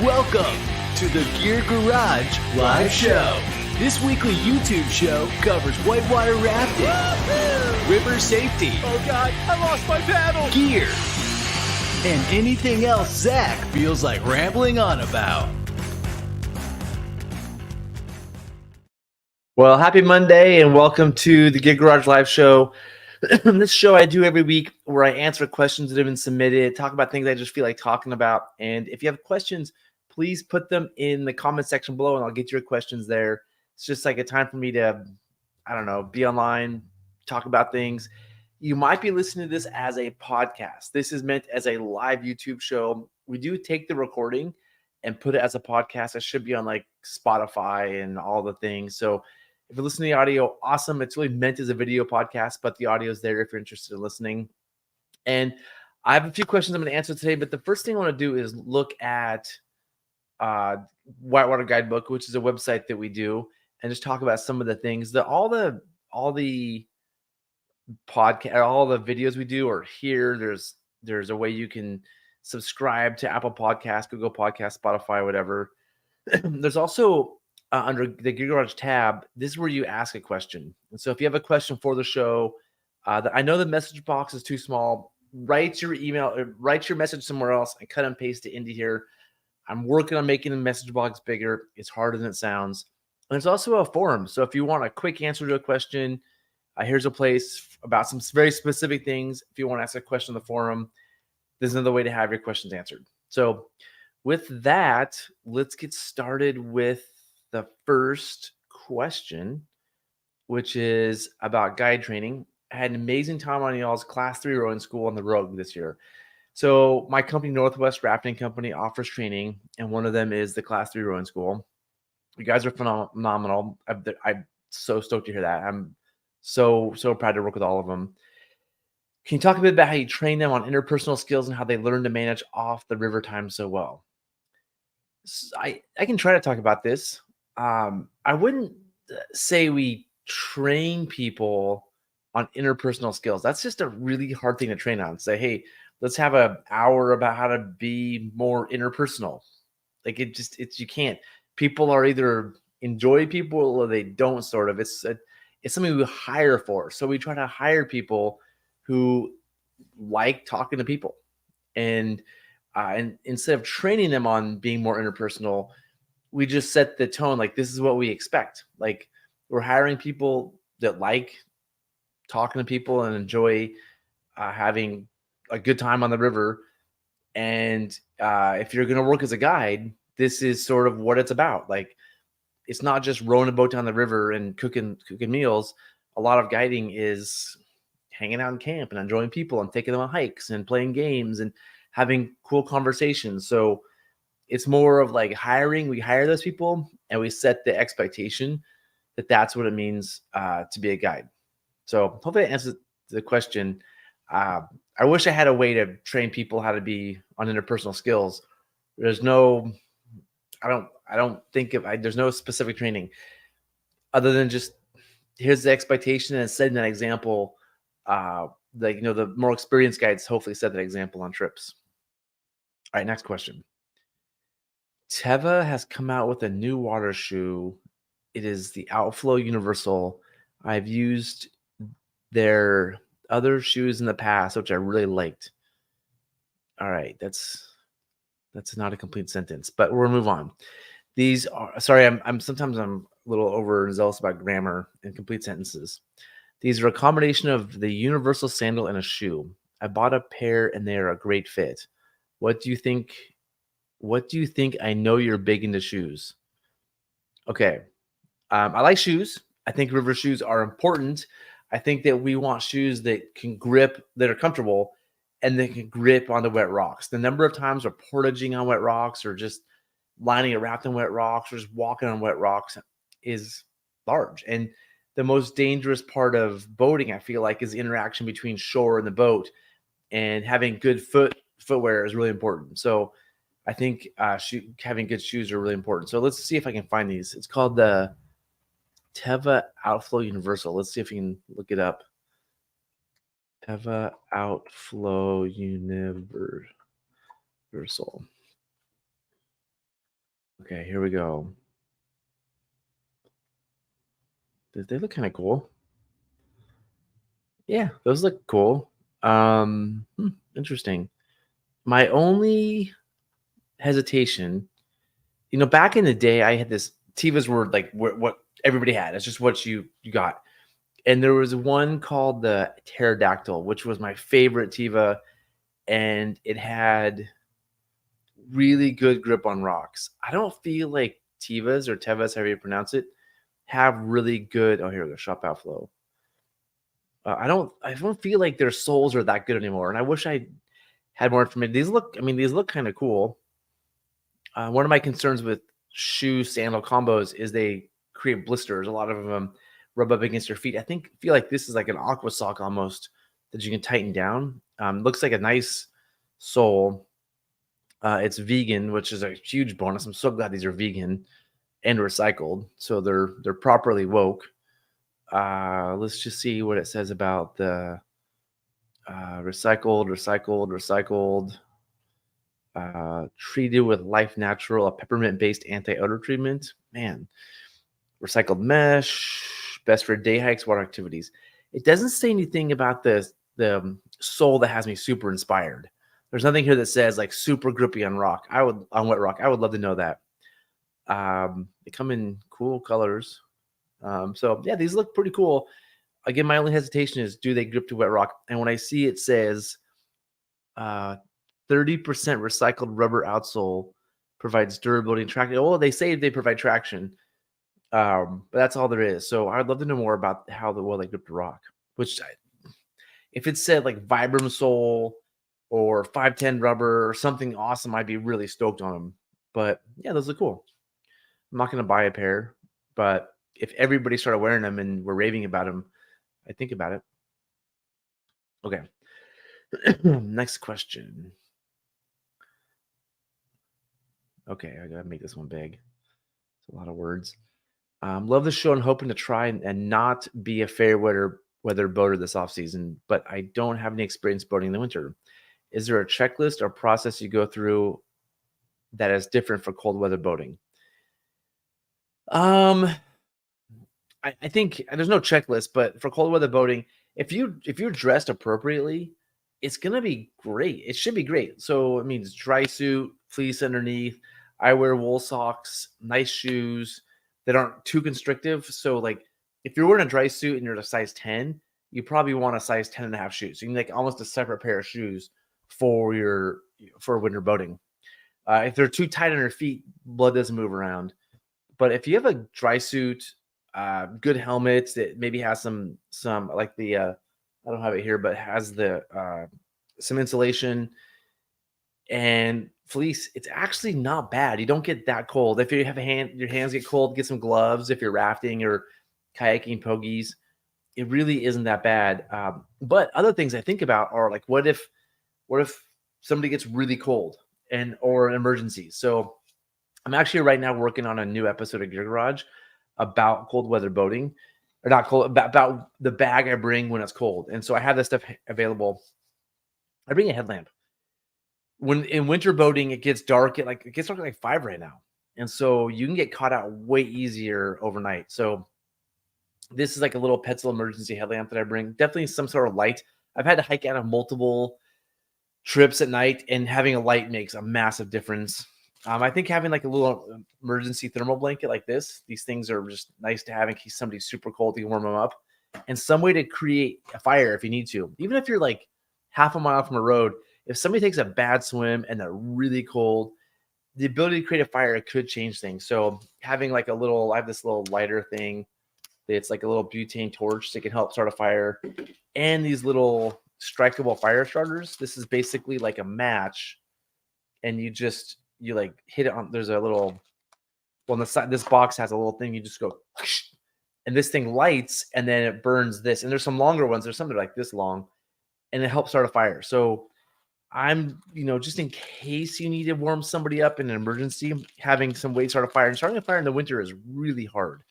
Welcome to the Gear Garage Live Show. This weekly YouTube show covers whitewater rafting, river safety, oh God, I lost my paddle, gear, and anything else Zach feels like rambling on about. Well, happy Monday and welcome to the Gear Garage Live Show. This show I do every week where I answer questions that have been submitted, talk about things I just feel like talking about. And if you have questions, please put them in the comment section below and I'll get your questions there. It's just like a time for me to, be online, talk about things. You might be listening to this as a podcast. This is meant as a live YouTube show. We do take the recording and put it as a podcast. It should be on like Spotify and all the things. So if you're listening to the audio, awesome. It's really meant as a video podcast, but the audio is there if you're interested in listening. And I have a few questions I'm going to answer today, but the first thing I want to do is look at Whitewater Guidebook, which is a website that we do, and just talk about some of the things that all the podcast, all the videos we do are here. There's a way you can subscribe to Apple Podcasts, Google Podcasts, Spotify, whatever. There's also under the Gear Garage tab, this is where you ask a question. And so if you have a question for the show, I know the message box is too small, write your email, write your message somewhere else and cut and paste it into here. I'm working on making the message box bigger. It's harder than it sounds. And there's also a forum. So if you want a quick answer to a question, here's a place about some very specific things. If you want to ask a question in the forum, there's another way to have your questions answered. So with that, let's get started with the first question, which is about guide training. I had an amazing time on y'all's Class 3 rowing school on the Rogue this year. So my company, Northwest Rafting Company, offers training, and one of them is the Class 3 rowing school. You guys are phenomenal. I'm so stoked to hear that. I'm so proud to work with all of them. Can you talk a bit about how you train them on interpersonal skills and how they learn to manage off the river time so well? I can try to talk about this. I wouldn't say we train people on interpersonal skills. That's just a really hard thing to train on. Say, hey, let's have an hour about how to be more interpersonal. Like you can't. People are either enjoy people or they don't. Sort of. It's something we hire for. So we try to hire people who like talking to people, and instead of training them on being more interpersonal, we just set the tone. Like, this is what we expect. Like, we're hiring people that like talking to people and enjoy having a good time on the river. And if you're going to work as a guide, this is sort of what it's about. Like, it's not just rowing a boat down the river and cooking meals. A lot of guiding is hanging out in camp and enjoying people and taking them on hikes and playing games and having cool conversations. So it's more of like hiring. We hire those people and we set the expectation that that's what it means to be a guide. So hopefully that answers the question. I wish I had a way to train people how to be on interpersonal skills. There's no, I don't think there's no specific training other than just here's the expectation and setting that example. The more experienced guides hopefully set that example on trips. All right, next question. Teva has come out with a new water shoe. It is the Outflow Universal. I've used their other shoes in the past, which I really liked. All right, that's not a complete sentence, but we'll move on. These are I'm sometimes I'm a little overzealous about grammar and complete sentences. These are a combination of the universal sandal and a shoe. I bought a pair and they are a great fit. What do you think? I know you're big into shoes. Okay. I like shoes. I think river shoes are important. I think that we want shoes that can grip, that are comfortable, and that can grip on the wet rocks. The number of times we're portaging on wet rocks or just lining a raft on wet rocks or just walking on wet rocks is large. And the most dangerous part of boating, I feel like, is the interaction between shore and the boat, and having good footwear is really important. So I think having good shoes are really important. So let's see if I can find these. It's called the Teva Outflow Universal. Let's see if we can look it up. Teva Outflow Universal. Okay, here we go. They look kind of cool. Yeah, those look cool. Interesting. My only hesitation, back in the day, I had this Tivas were like what everybody had. It's just what you got. And there was one called the Pterodactyl, which was my favorite Tiva, and it had really good grip on rocks. I don't feel like Tivas or Tevas, however you pronounce it, have really good. Oh, here we go. Shop outflow. I don't feel like their soles are that good anymore, and I wish I had more information. These look kind of cool. One of my concerns with shoe sandal combos is they create blisters. A lot of them rub up against your feet. Feel like this is like an aqua sock almost that you can tighten down. Looks like a nice sole. It's vegan, which is a huge bonus. I'm so glad these are vegan and recycled, so they're properly woke. Let's just see what it says about the recycled. Treated with Life Natural, a peppermint-based anti-odor treatment. Man, recycled mesh, best for day hikes, water activities. It doesn't say anything about the sole that has me super inspired. There's nothing here that says like super grippy on wet rock. I would love to know that. They come in cool colors. So yeah, these look pretty cool. Again, my only hesitation is, do they grip to wet rock? And when I see it says 30% recycled rubber outsole provides durability and traction. Well, they say they provide traction, but that's all there is. So I'd love to know more about how well they grip to rock. If it said like Vibram sole or 510 rubber or something awesome, I'd be really stoked on them. But yeah, those look cool. I'm not going to buy a pair, but if everybody started wearing them and we're raving about them, I think about it. Okay. Next question. Okay, I gotta make this one big. It's a lot of words. Love the show and hoping to try and not be a fair weather boater this off season, but I don't have any experience boating in the winter. Is there a checklist or process you go through that is different for cold weather boating? Um, I think there's no checklist, but for cold weather boating, if you're dressed appropriately, it's gonna be great. It should be great. So it means dry suit, fleece underneath. I wear wool socks, nice shoes that aren't too constrictive. So like if you're wearing a dry suit and you're a size 10, you probably want a size 10 and a half shoes. So you need like almost a separate pair of shoes for winter boating. If they're too tight on your feet, blood doesn't move around. But if you have a dry suit, good helmets that maybe has some like the I don't have it here, but has the some insulation and fleece, it's actually not bad. You don't get that cold. If you have your hands get cold, get some gloves. If you're rafting or kayaking pogies, it really isn't that bad. But other things I think about are like, what if somebody gets really cold or an emergency? So I'm actually right now working on a new episode of Gear Garage about cold weather boating, or not cold, about the bag I bring when it's cold. And so I have this stuff available. I bring a headlamp. When in winter boating, it gets dark at like 5 right now. And so you can get caught out way easier overnight. So this is like a little Petzl emergency headlamp that I bring. Definitely some sort of light. I've had to hike out of multiple trips at night, and having a light makes a massive difference. I think having like a little emergency thermal blanket like these things are just nice to have in case somebody's super cold, you can warm them up, and some way to create a fire if you need to. Even if you're like half a mile from a road, if somebody takes a bad swim and they're really cold, the ability to create a fire could change things. So having like I have this little lighter thing. It's like a little butane torch that can help start a fire, and these little strikeable fire starters. This is basically like a match, and you like hit it on. There's a little, on the side. This box has a little thing. You just go, and this thing lights, and then it burns this. And there's some longer ones. There's some that are like this long, and it helps start a fire. So I'm, just in case you need to warm somebody up in an emergency, having some way to start a fire. And starting a fire in the winter is really hard.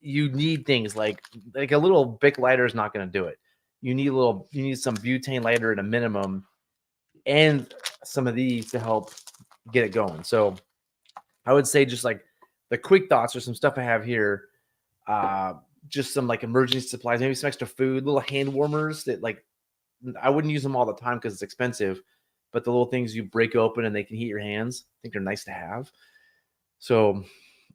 You need things like a little Bic lighter is not going to do it. You need some butane lighter at a minimum, and some of these to help get it going. So I would say just like the quick thoughts or some stuff I have here. Just some like emergency supplies, maybe some extra food, little hand warmers that like I wouldn't use them all the time because it's expensive, but the little things you break open and they can heat your hands, I think they're nice to have. So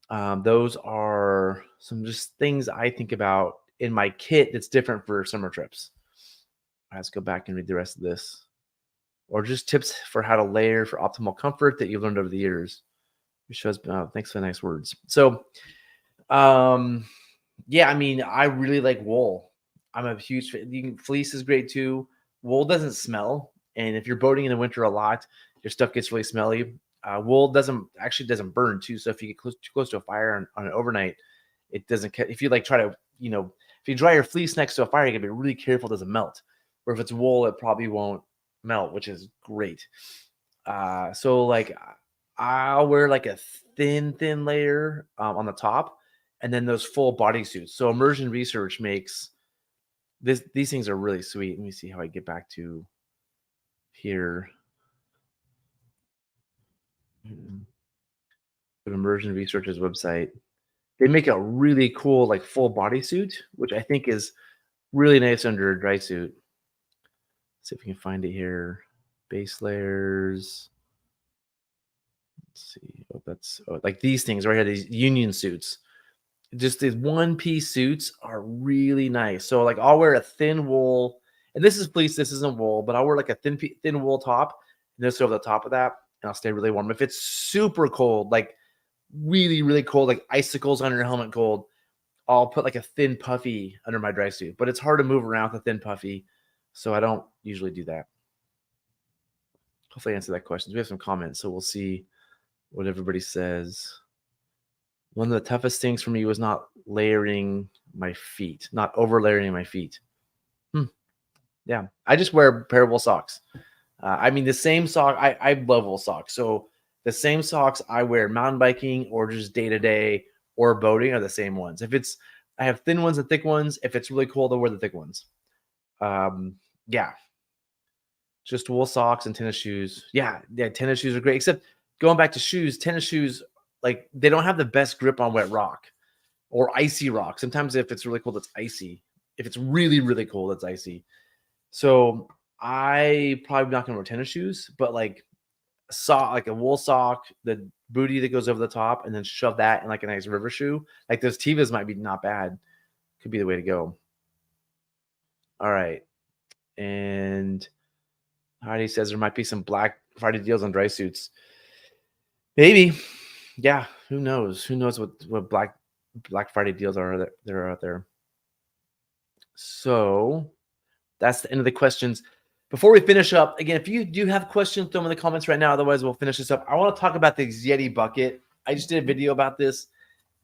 those are some just things I think about in my kit that's different for summer trips. Let's go back and read the rest of this. Or just tips for how to layer for optimal comfort that you've learned over the years. It shows, thanks for the nice words. So, yeah, I mean, I really like wool. I'm a huge fan. Fleece is great too. Wool doesn't smell, and if you're boating in the winter a lot, your stuff gets really smelly. Wool doesn't burn too. So if you get too close to a fire on an overnight, it doesn't. If you like try to, if you dry your fleece next to a fire, you gotta be really careful it doesn't melt. Or if it's wool, it probably won't melt, which is great. So like I'll wear like a thin layer on the top, and then those full body suits. So immersion research makes these things are really sweet. Let me see how I get back to here. Immersion Research's website. They make a really cool like full body suit, which I think is really nice under a dry suit. Let's see if we can find it here. Base layers. Let's see. That's like these things right here, these union suits. Just these one-piece suits are really nice. So like I'll wear a thin wool, and this is fleece, this isn't wool, but I'll wear like a thin wool top, and this over the top of that, and I'll stay really warm. If it's super cold, like really, really cold, like icicles on your helmet cold, I'll put like a thin puffy under my dry suit. But it's hard to move around with a thin puffy, so I don't usually do that. Hopefully I answered that question. We have some comments, so we'll see what everybody says. One of the toughest things for me was not layering my feet, not over layering my feet. Yeah, I just wear a pair of wool socks. I mean, the same sock, I love wool socks. So the same socks I wear mountain biking or just day to day or boating are the same ones. I have thin ones and thick ones. If it's really cold, I'll wear the thick ones. Yeah, just wool socks and tennis shoes. Yeah, tennis shoes are great. Except going back to shoes, tennis shoes, like they don't have the best grip on wet rock or icy rock. Sometimes if it's really cold, it's icy. If it's really, really cold, it's icy. So I probably not gonna wear tennis shoes, but like a wool sock, the booty that goes over the top, and then shove that in like a nice river shoe. Like those Tevas might be not bad. Could be the way to go. All right. And Heidi says there might be some Black Friday deals on dry suits. Maybe. Yeah, who knows? Who knows what Black Friday deals are that are out there? So that's the end of the questions. Before we finish up, again, if you do have questions, throw them in the comments right now. Otherwise, we'll finish this up. I want to talk about the Yeti bucket. I just did a video about this.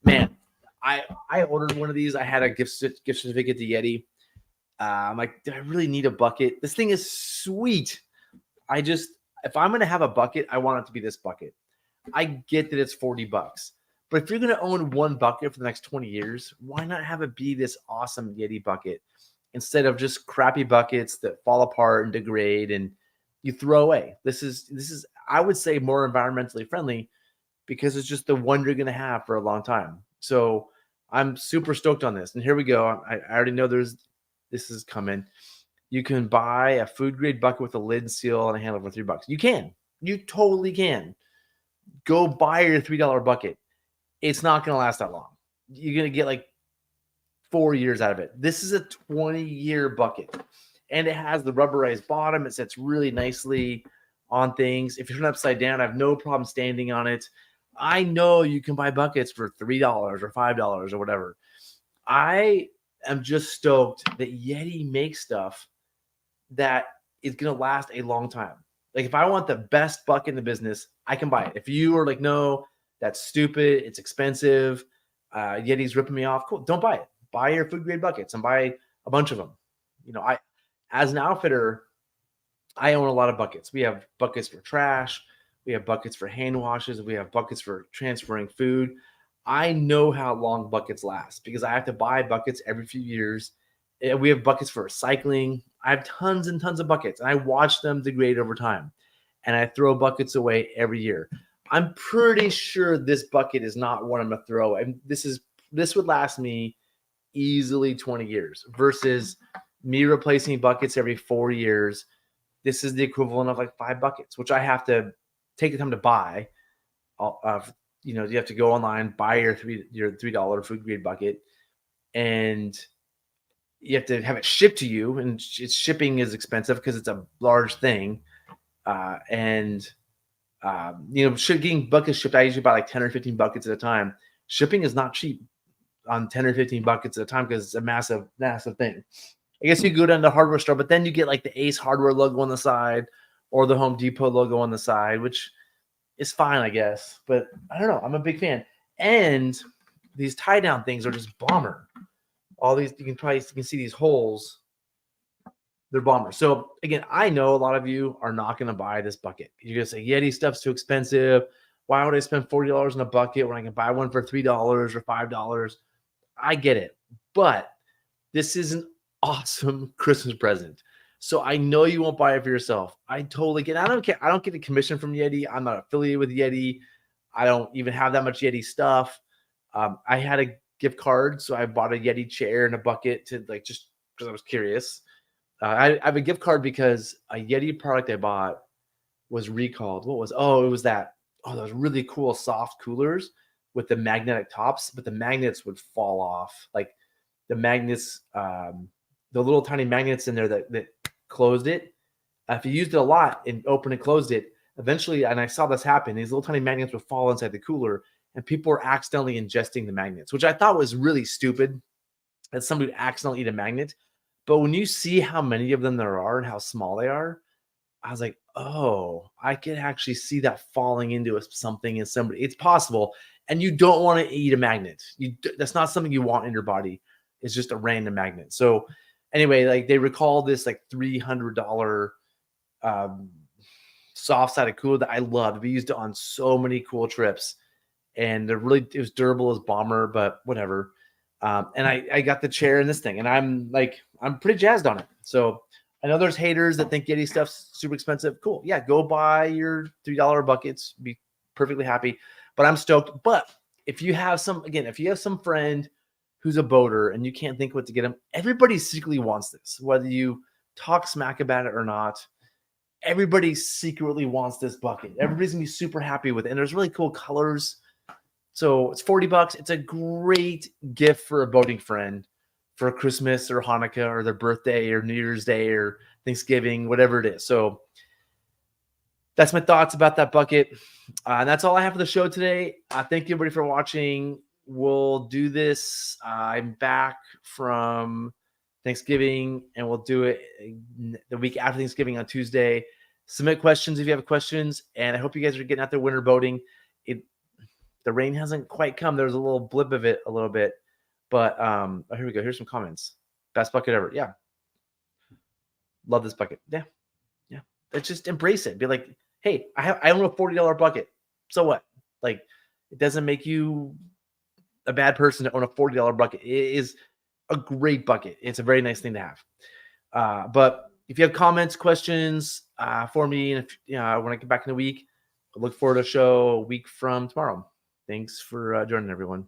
Man, I ordered one of these. I had a gift certificate to Yeti. I'm like, do I really need a bucket? This thing is sweet. If I'm going to have a bucket, I want it to be this bucket. I get that it's $40, but if you're going to own one bucket for the next 20 years, why not have it be this awesome Yeti bucket instead of just crappy buckets that fall apart and degrade and you throw away? This is I would say more environmentally friendly because it's just the one you're going to have for a long time. So I'm super stoked on this. And here we go. I already know this is coming. You can buy a food grade bucket with a lid and seal and a handle for $3. You totally can. Go buy your $3 bucket. It's not going to last that long. You're going to get like 4 years out of it. This is a 20-year bucket, and it has the rubberized bottom. It sits really nicely on things. If you're upside down, I have no problem standing on it. I know you can buy buckets for $3 or $5 or whatever. I am just stoked that Yeti makes stuff that is going to last a long time. Like if I want the best bucket in the business, I can buy it. If you are like, no, that's stupid, it's expensive, Yeti's ripping me off, cool, don't buy it. Buy your food grade buckets and buy a bunch of them. I, as an outfitter, I own a lot of buckets. We have buckets for trash. We have buckets for hand washes. We have buckets for transferring food. I know how long buckets last because I have to buy buckets every few years. We have buckets for recycling. I have tons and tons of buckets, and I watch them degrade over time. And I throw buckets away every year. I'm pretty sure this bucket is not one I'm gonna throw. And this would last me easily 20 years versus me replacing buckets every 4 years. This is the equivalent of like 5 buckets, which I have to take the time to buy. You have to go online, buy your $3 food grade bucket, and you have to have it shipped to you, and shipping is expensive because it's a large thing. Getting buckets shipped, I usually buy like 10 or 15 buckets at a time. Shipping is not cheap on 10 or 15 buckets at a time because it's a massive, massive thing. I guess you go down to the hardware store, but then you get like the Ace Hardware logo on the side or the Home Depot logo on the side, which is fine, I guess. But I don't know. I'm a big fan. And these tie down things are just bomber. All these, you can see these holes. They're bomber. So again, I know a lot of you are not going to buy this bucket. You're going to say Yeti stuff's too expensive. Why would I spend $40 on a bucket when I can buy one for $3 or $5? I get it, but this is an awesome Christmas present. So I know you won't buy it for yourself. I totally get it. I don't care. I don't get a commission from Yeti. I'm not affiliated with Yeti. I don't even have that much Yeti stuff. I had a gift card, so I bought a Yeti chair and a bucket to just because I was curious. I have a gift card because a Yeti product I bought was recalled. What was? It was that. Those really cool soft coolers with the magnetic tops, but the magnets would fall off. Like the magnets, the little tiny magnets in there that closed it. If you used it a lot and opened and closed it, eventually, and I saw this happen, these little tiny magnets would fall inside the cooler, and people were accidentally ingesting the magnets, which I thought was really stupid that somebody would accidentally eat a magnet. But when you see how many of them there are and how small they are, I was like, oh, I can actually see that falling into something in somebody. It's possible. And you don't want to eat a magnet. That's not something you want in your body. It's just a random magnet. So anyway, like they recall this like $300 soft-sided cooler that I loved. We used it on so many cool trips. And it was durable as bomber, but whatever. And I got the chair and this thing, and I'm pretty jazzed on it. So I know there's haters that think Yeti stuff's super expensive. Cool. Yeah, go buy your $3 buckets. Be perfectly happy. But I'm stoked. But if you have some friend who's a boater and you can't think what to get them, everybody secretly wants this. Whether you talk smack about it or not, everybody secretly wants this bucket. Everybody's going to be super happy with it. And there's really cool colors. So it's $40. It's a great gift for a boating friend for Christmas or Hanukkah or their birthday or New Year's Day or Thanksgiving, whatever it is. So that's my thoughts about that bucket. And that's all I have for the show today. Thank you, everybody, for watching. We'll do this. I'm back from Thanksgiving, and we'll do it the week after Thanksgiving on Tuesday. Submit questions if you have questions, and I hope you guys are getting out there winter boating. The rain hasn't quite come. There's a little blip of it a little bit. But here we go. Here's some comments. Best bucket ever. Yeah. Love this bucket. Yeah. Let's just embrace it. Be like, hey, I own a $40 bucket. So what? Like, it doesn't make you a bad person to own a $40 bucket. It is a great bucket. It's a very nice thing to have. But if you have comments, questions for me, and if when I get back in the week, I look forward to a show a week from tomorrow. Thanks for joining, everyone.